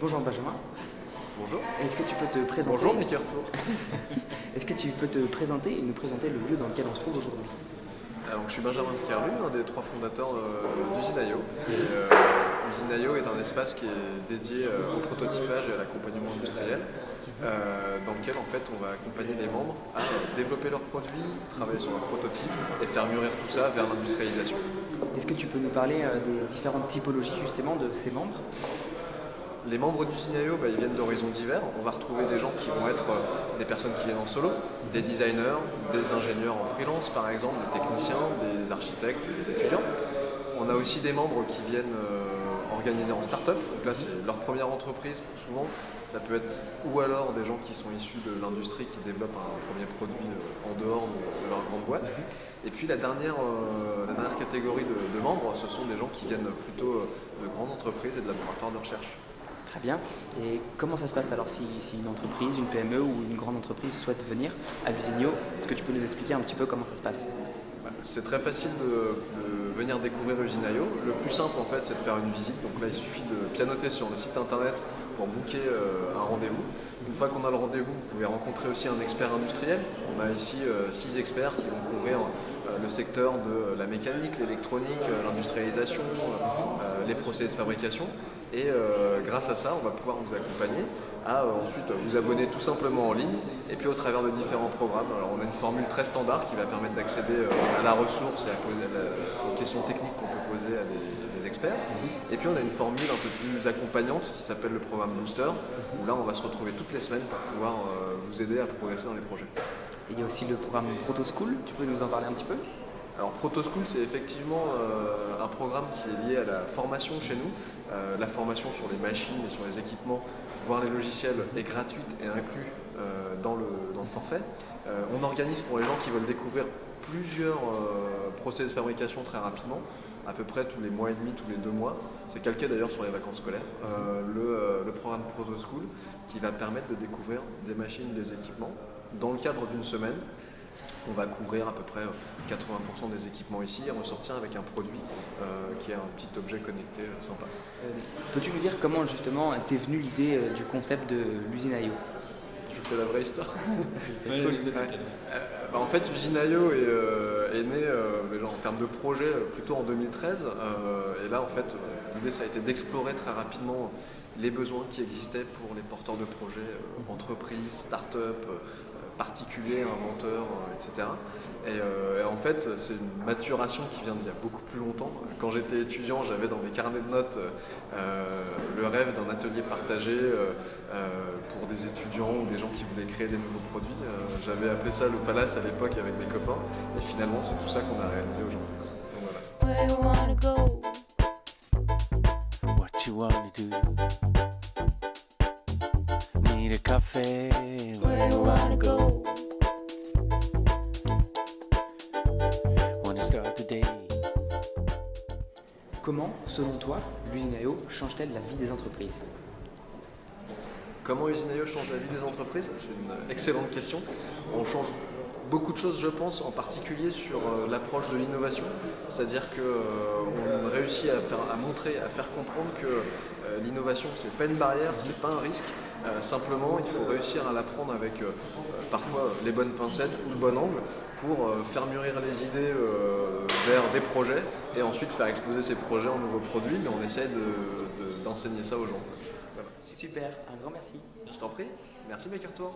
Bonjour Benjamin, Bonjour. est-ce que tu peux te présenter? Bonjour Maker Tour. Merci. Est-ce que tu peux te présenter et nous présenter le lieu dans lequel on se trouve aujourd'hui? Alors, je suis Benjamin Picarlu, un des 3 fondateurs d'Usine.io. Usine.io est un espace qui est dédié au prototypage et à l'accompagnement industriel, dans lequel en fait on va accompagner les membres à développer leurs produits, travailler sur leurs prototypes et faire mûrir tout ça vers l'industrialisation. Est-ce que tu peux nous parler des différentes typologies justement de ces membres? Les membres d'Usine.io, ils viennent d'horizons divers. On va retrouver des gens qui vont être des personnes qui viennent en solo, des designers, des ingénieurs en freelance par exemple, des techniciens, des architectes, des étudiants. On a aussi des membres qui viennent organisés en start-up. Donc là, c'est leur première entreprise souvent. Ça peut être ou alors des gens qui sont issus de l'industrie qui développent un premier produit en dehors de leur grande boîte. Et puis la dernière catégorie de membres, ce sont des gens qui viennent plutôt de grandes entreprises et de laboratoires de recherche. Très bien. Et comment ça se passe alors si une entreprise, une PME ou une grande entreprise souhaite venir à l'Usine.io? Est-ce que tu peux nous expliquer un petit peu comment ça se passe? C'est très facile de venir découvrir Usine.io. Le plus simple en fait, c'est de faire une visite. Donc là, il suffit de pianoter sur le site internet pour booker un rendez-vous. Une fois qu'on a le rendez-vous, vous pouvez rencontrer aussi un expert industriel. On a ici 6 experts qui vont couvrir le secteur de la mécanique, l'électronique, l'industrialisation, les procédés de fabrication. Et grâce à ça, on va pouvoir vous accompagner à ensuite vous abonner tout simplement en ligne et puis au travers de différents programmes. Alors on a une formule très standard qui va permettre d'accéder à la ressource et aux questions techniques qu'on peut poser à des experts. Et puis on a une formule un peu plus accompagnante qui s'appelle le programme Booster, où là on va se retrouver toutes les semaines pour pouvoir vous aider à progresser dans les projets. Et il y a aussi le programme Proto School, tu peux nous en parler un petit peu? Alors Proto School, c'est effectivement un programme qui est lié à la formation chez nous. La formation sur les machines et sur les équipements, voire les logiciels, est gratuite et inclus dans le forfait. On organise pour les gens qui veulent découvrir plusieurs procédés de fabrication très rapidement, à peu près tous les mois et demi, tous les 2 mois. C'est calqué d'ailleurs sur les vacances scolaires. Le programme Proto School qui va permettre de découvrir des machines, des équipements dans le cadre d'une semaine. On va couvrir à peu près 80% des équipements ici et ressortir avec un produit qui est un petit objet connecté sympa. Peux-tu nous dire comment justement t'es venue l'idée du concept de l'Usine.io? Je vous fais la vraie histoire. C'est cool. En fait, Usine.io est né en termes de projet plutôt en 2013. Et là, en fait, l'idée, ça a été d'explorer très rapidement les besoins qui existaient pour les porteurs de projets, entreprises, start-up, particuliers, inventeurs, etc. Et en fait, c'est une maturation qui vient d'il y a beaucoup plus longtemps. Quand j'étais étudiant, j'avais dans mes carnets de notes le rêve d'un atelier partagé pour des étudiants ou des gens qui voulaient créer des nouveaux produits. J'avais appelé ça le Palace à l'époque avec mes copains. Et finalement, c'est tout ça qu'on a réalisé aujourd'hui. Donc voilà. Where you wanna go? What you wanna do? Need a coffee? Where you wanna go? Wanna start the day? Comment, selon toi, l'Usine.io change-t-elle la vie des entreprises? Comment Usine.io change la vie des entreprises? C'est une excellente question. On change beaucoup de choses, je pense, en particulier sur l'approche de l'innovation. C'est-à-dire qu'on réussit à montrer, à faire comprendre que l'innovation, c'est pas une barrière, c'est pas un risque. Simplement, il faut réussir à l'apprendre avec parfois les bonnes pincettes ou le bon angle pour faire mûrir les idées vers des projets et ensuite faire exploser ces projets en nouveaux produits. Mais on essaie d'enseigner ça aux gens. Voilà. Super, un grand merci. Je t'en prie. Merci Maker Tour.